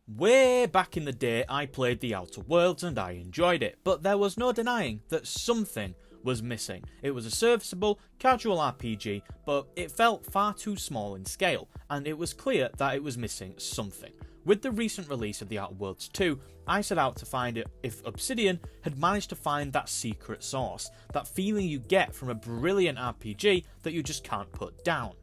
Way back in the day, I played The Outer Worlds and I enjoyed it, but there was no denying that something was missing. It was a serviceable, casual RPG, but it felt far too small in scale, and it was clear that it was missing something. With the recent release of The Outer Worlds 2, I set out to find it if Obsidian had managed to find that secret sauce, that feeling you get from a brilliant RPG that you just can't put down.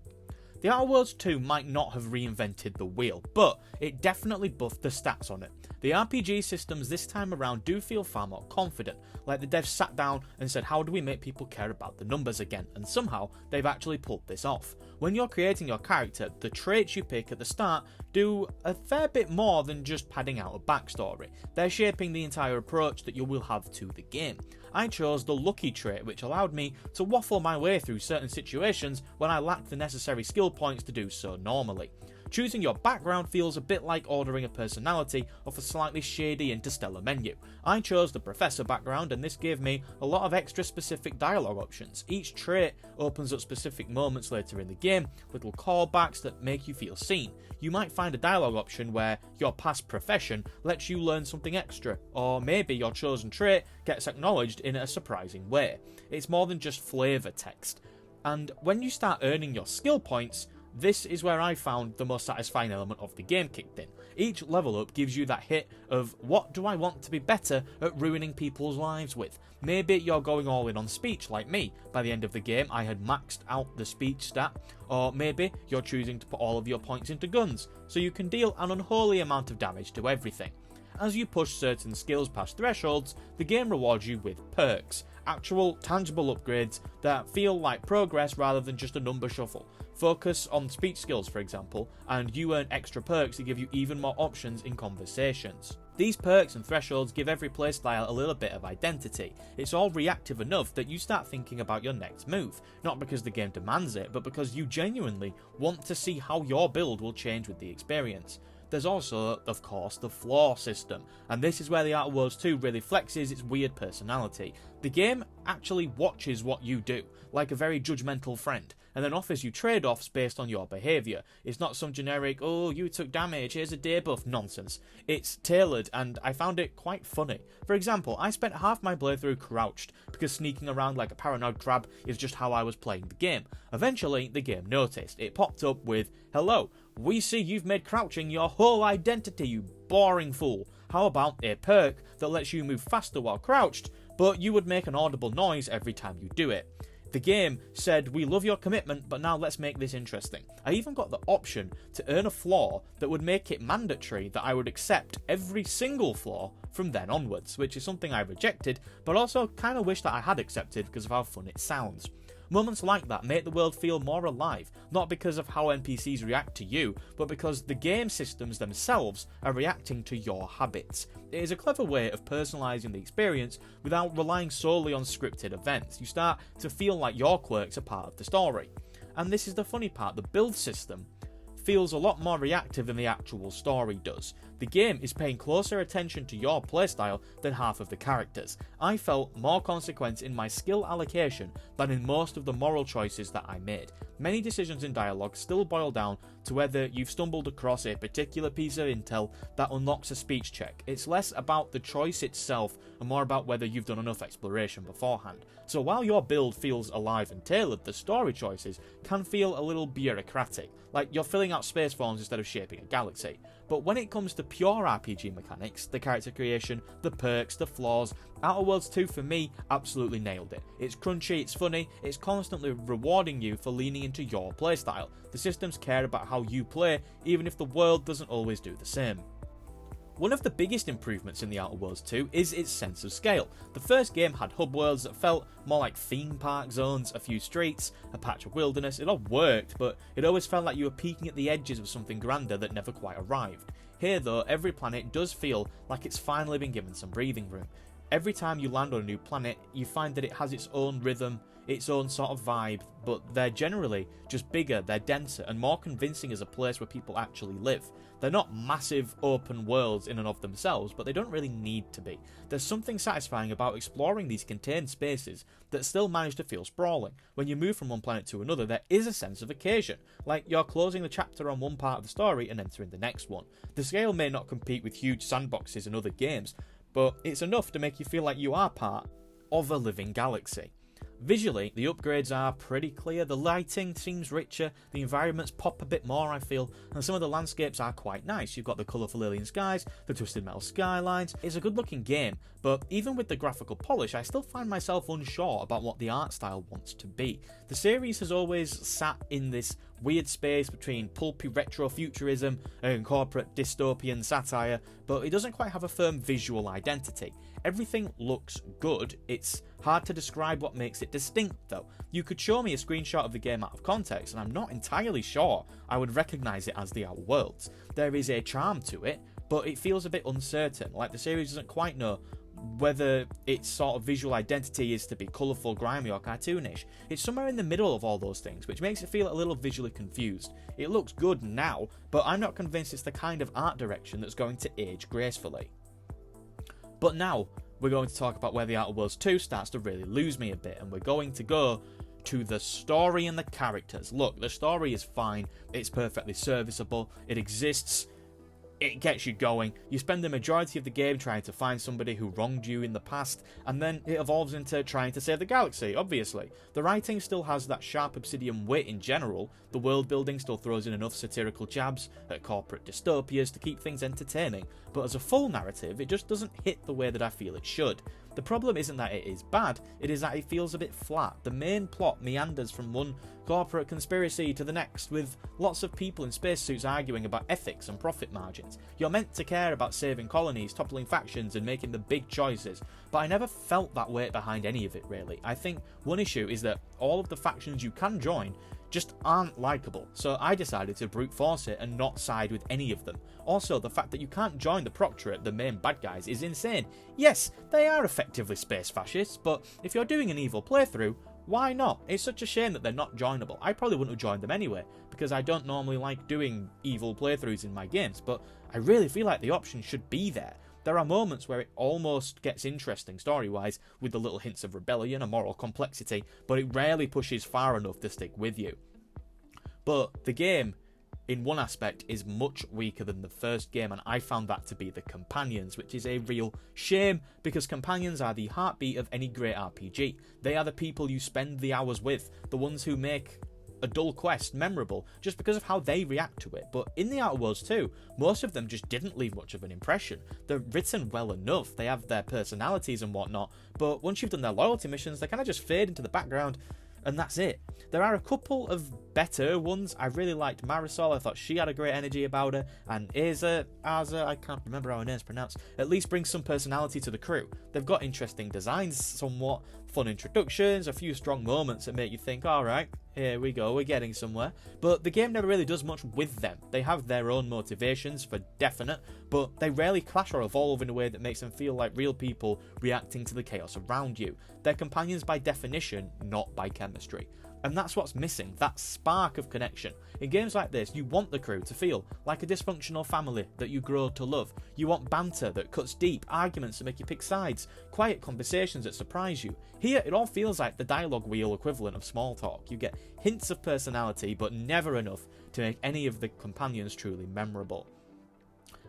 The Outer Worlds 2 might not have reinvented the wheel, but it definitely buffed the stats on it. The RPG systems this time around do feel far more confident, like the devs sat down and said, how do we make people care about the numbers again, and somehow they've actually pulled this off. When you're creating your character, the traits you pick at the start do a fair bit more than just padding out a backstory. They're shaping the entire approach that you will have to the game. I chose the lucky trait, which allowed me to waffle my way through certain situations when I lacked the necessary skill points to do so normally. Choosing your background feels a bit like ordering a personality off a slightly shady Interstellar menu. I chose the Professor background, and this gave me a lot of extra specific dialogue options. Each trait opens up specific moments later in the game, little callbacks that make you feel seen. You might find a dialogue option where your past profession lets you learn something extra, or maybe your chosen trait gets acknowledged in a surprising way. It's more than just flavour text. And when you start earning your skill points, this is where I found the most satisfying element of the game kicked in. Each level up gives you that hit of what do I want to be better at ruining people's lives with. Maybe you're going all in on speech like me. By the end of the game I had maxed out the speech stat, or maybe you're choosing to put all of your points into guns, so you can deal an unholy amount of damage to everything. As you push certain skills past thresholds, the game rewards you with perks, actual tangible upgrades that feel like progress rather than just a number shuffle. Focus on speech skills, for example, and you earn extra perks that give you even more options in conversations. These perks and thresholds give every playstyle a little bit of identity. It's all reactive enough that you start thinking about your next move, not because the game demands it, but because you genuinely want to see how your build will change with the experience. There's also, of course, the floor system, and this is where The Outer Worlds 2 really flexes its weird personality. The game actually watches what you do, like a very judgmental friend, and then offers you trade-offs based on your behaviour. It's not some generic, oh, you took damage, here's a debuff nonsense. It's tailored, and I found it quite funny. For example, I spent half my playthrough crouched, because sneaking around like a paranoid crab is just how I was playing the game. Eventually, the game noticed. It popped up with, hello, we see you've made crouching your whole identity, you boring fool. How about a perk that lets you move faster while crouched, but you would make an audible noise every time you do it? The game said, we love your commitment, but now let's make this interesting. I even got the option to earn a flaw that would make it mandatory that I would accept every single flaw from then onwards, which is something I rejected, but also kind of wish that I had accepted because of how fun it sounds. Moments like that make the world feel more alive, not because of how NPCs react to you, but because the game systems themselves are reacting to your habits. It is a clever way of personalising the experience without relying solely on scripted events. You start to feel like your quirks are part of the story. And this is the funny part, the build system feels a lot more reactive than the actual story does. The game is paying closer attention to your playstyle than half of the characters. I felt more consequence in my skill allocation than in most of the moral choices that I made. Many decisions in dialogue still boil down to whether you've stumbled across a particular piece of intel that unlocks a speech check. It's less about the choice itself and more about whether you've done enough exploration beforehand. So while your build feels alive and tailored, the story choices can feel a little bureaucratic, like you're filling out space forms instead of shaping a galaxy. But when it comes to pure RPG mechanics, the character creation, the perks, the flaws, Outer Worlds 2 for me absolutely nailed it. It's crunchy, it's funny, it's constantly rewarding you for leaning into your playstyle. The systems care about how you play, even if the world doesn't always do the same. One of the biggest improvements in The Outer Worlds 2 is its sense of scale. The first game had hub worlds that felt more like theme park zones, a few streets, a patch of wilderness. It all worked, but it always felt like you were peeking at the edges of something grander that never quite arrived. Here though, every planet does feel like it's finally been given some breathing room. Every time you land on a new planet, you find that it has its own rhythm, its own sort of vibe, but they're generally just bigger, they're denser, and more convincing as a place where people actually live. They're not massive open worlds in and of themselves, but they don't really need to be. There's something satisfying about exploring these contained spaces that still manage to feel sprawling. When you move from one planet to another, there is a sense of occasion, like you're closing the chapter on one part of the story and entering the next one. The scale may not compete with huge sandboxes and other games, but it's enough to make you feel like you are part of a living galaxy. Visually, the upgrades are pretty clear, the lighting seems richer, the environments pop a bit more I feel, and some of the landscapes are quite nice. You've got the colourful alien skies, the twisted metal skylines. It's a good looking game, but even with the graphical polish I still find myself unsure about what the art style wants to be. The series has always sat in this weird space between pulpy retrofuturism and corporate dystopian satire, but it doesn't quite have a firm visual identity. Everything looks good, it's hard to describe what makes it distinct though. You could show me a screenshot of the game out of context and I'm not entirely sure I would recognise it as The Outer Worlds. There is a charm to it, but it feels a bit uncertain, like the series doesn't quite know whether its sort of visual identity is to be colourful, grimy or cartoonish. It's somewhere in the middle of all those things, which makes it feel a little visually confused. It looks good now, but I'm not convinced it's the kind of art direction that's going to age gracefully. But now, we're going to talk about where The Outer Worlds 2 starts to really lose me a bit, and we're going to go to the story and the characters. Look, the story is fine, it's perfectly serviceable, it exists, it gets you going. You spend the majority of the game trying to find somebody who wronged you in the past, and then it evolves into trying to save the galaxy, obviously. The writing still has that sharp Obsidian wit in general, the world building still throws in enough satirical jabs at corporate dystopias to keep things entertaining, but as a full narrative, it just doesn't hit the way that I feel it should. The problem isn't that it is bad, it is that it feels a bit flat. The main plot meanders from one corporate conspiracy to the next, with lots of people in spacesuits arguing about ethics and profit margins. You're meant to care about saving colonies, toppling factions and making the big choices, but I never felt that weight behind any of it really. I think one issue is that all of the factions you can join just aren't likeable, so I decided to brute force it and not side with any of them. Also, the fact that you can't join the Proctorate, the main bad guys, is insane. Yes, they are effectively space fascists, but if you're doing an evil playthrough, why not? It's such a shame that they're not joinable. I probably wouldn't have joined them anyway, because I don't normally like doing evil playthroughs in my games, but I really feel like the option should be there. There are moments where it almost gets interesting story-wise, with the little hints of rebellion and moral complexity, but it rarely pushes far enough to stick with you. But the game, in one aspect, is much weaker than the first game, and I found that to be the companions, which is a real shame, because companions are the heartbeat of any great RPG. They are the people you spend the hours with, the ones who make a dull quest memorable just because of how they react to it. But in The Outer Worlds 2, most of them just didn't leave much of an impression. They're written well enough, they have their personalities and whatnot, but once you've done their loyalty missions, they kind of just fade into the background, and that's it. There are a couple of better ones. I really liked Marisol, I thought she had a great energy about her, and Aza, I can't remember how her name's pronounced, at least brings some personality to the crew. They've got interesting designs, somewhat fun introductions, a few strong moments that make you think, alright, here we go, we're getting somewhere. But the game never really does much with them. They have their own motivations, for definite, but they rarely clash or evolve in a way that makes them feel like real people reacting to the chaos around you. They're companions by definition, not by chemistry. And that's what's missing, that spark of connection. In games like this, you want the crew to feel like a dysfunctional family that you grow to love. You want banter that cuts deep, arguments that make you pick sides, quiet conversations that surprise you. Here, it all feels like the dialogue wheel equivalent of small talk. You get hints of personality, but never enough to make any of the companions truly memorable.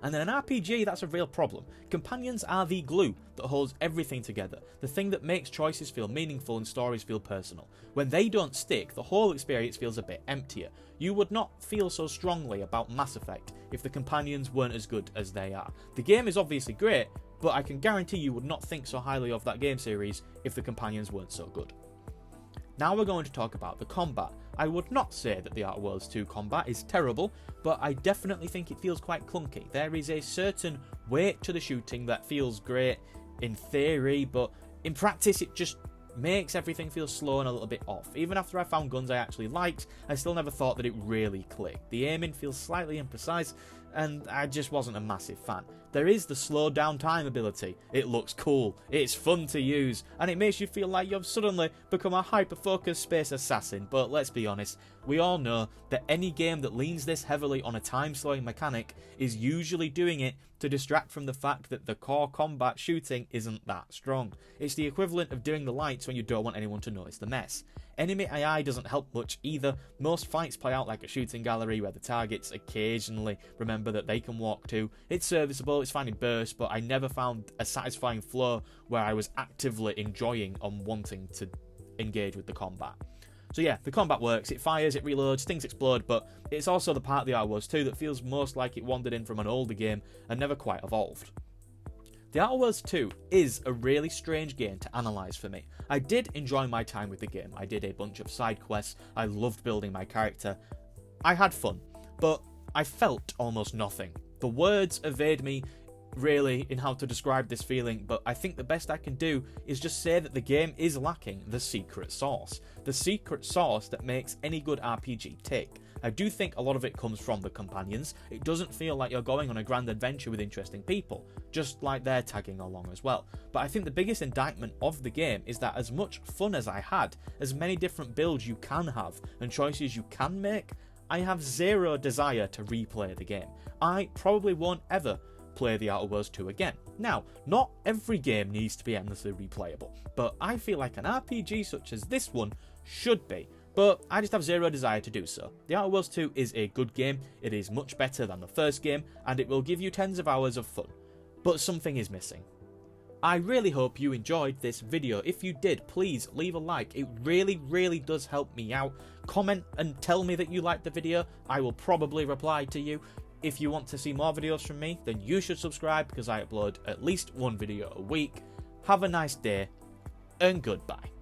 And in an RPG, that's a real problem. Companions are the glue that holds everything together, the thing that makes choices feel meaningful and stories feel personal. When they don't stick, the whole experience feels a bit emptier. You would not feel so strongly about Mass Effect if the companions weren't as good as they are. The game is obviously great, but I can guarantee you would not think so highly of that game series if the companions weren't so good. Now we're going to talk about the combat. I would not say that The Outer Worlds 2 combat is terrible, but I definitely think it feels quite clunky. There is a certain weight to the shooting that feels great in theory, but in practice it just makes everything feel slow and a little bit off. Even after I found guns I actually liked, I still never thought that it really clicked. The aiming feels slightly imprecise, and I just wasn't a massive fan. There is the slow down time ability. It looks cool, it's fun to use, and it makes you feel like you've suddenly become a hyper-focused space assassin, but let's be honest, we all know that any game that leans this heavily on a time-slowing mechanic is usually doing it to distract from the fact that the core combat shooting isn't that strong. It's the equivalent of doing the lights when you don't want anyone to notice the mess. Enemy AI doesn't help much either. Most fights play out like a shooting gallery where the targets occasionally remember that they can walk too. It's serviceable, it's fine in bursts, but I never found a satisfying flow where I was actively enjoying and wanting to engage with the combat. So yeah, the combat works, it fires, it reloads, things explode, but it's also the part of the Outer Worlds 2 that feels most like it wandered in from an older game and never quite evolved. The Outer Worlds 2 is a really strange game to analyse for me. I did enjoy my time with the game, I did a bunch of side quests, I loved building my character, I had fun, but I felt almost nothing. The words evade me really in how to describe this feeling, but I think the best I can do is just say that the game is lacking the secret sauce. The secret sauce that makes any good RPG tick. I do think a lot of it comes from the companions. It doesn't feel like you're going on a grand adventure with interesting people, just like they're tagging along as well. But I think the biggest indictment of the game is that as much fun as I had, as many different builds you can have and choices you can make, I have zero desire to replay the game. I probably won't ever play the Outer Worlds 2 again. Now, not every game needs to be endlessly replayable, but I feel like an RPG such as this one should be, but I just have zero desire to do so. The Outer Worlds 2 is a good game, it is much better than the first game, and it will give you tens of hours of fun, but something is missing. I really hope you enjoyed this video. If you did, please leave a like. It really does help me out. Comment and tell me that you liked the video. I will probably reply to you. If you want to see more videos from me, then you should subscribe because I upload at least one video a week. Have a nice day, and goodbye.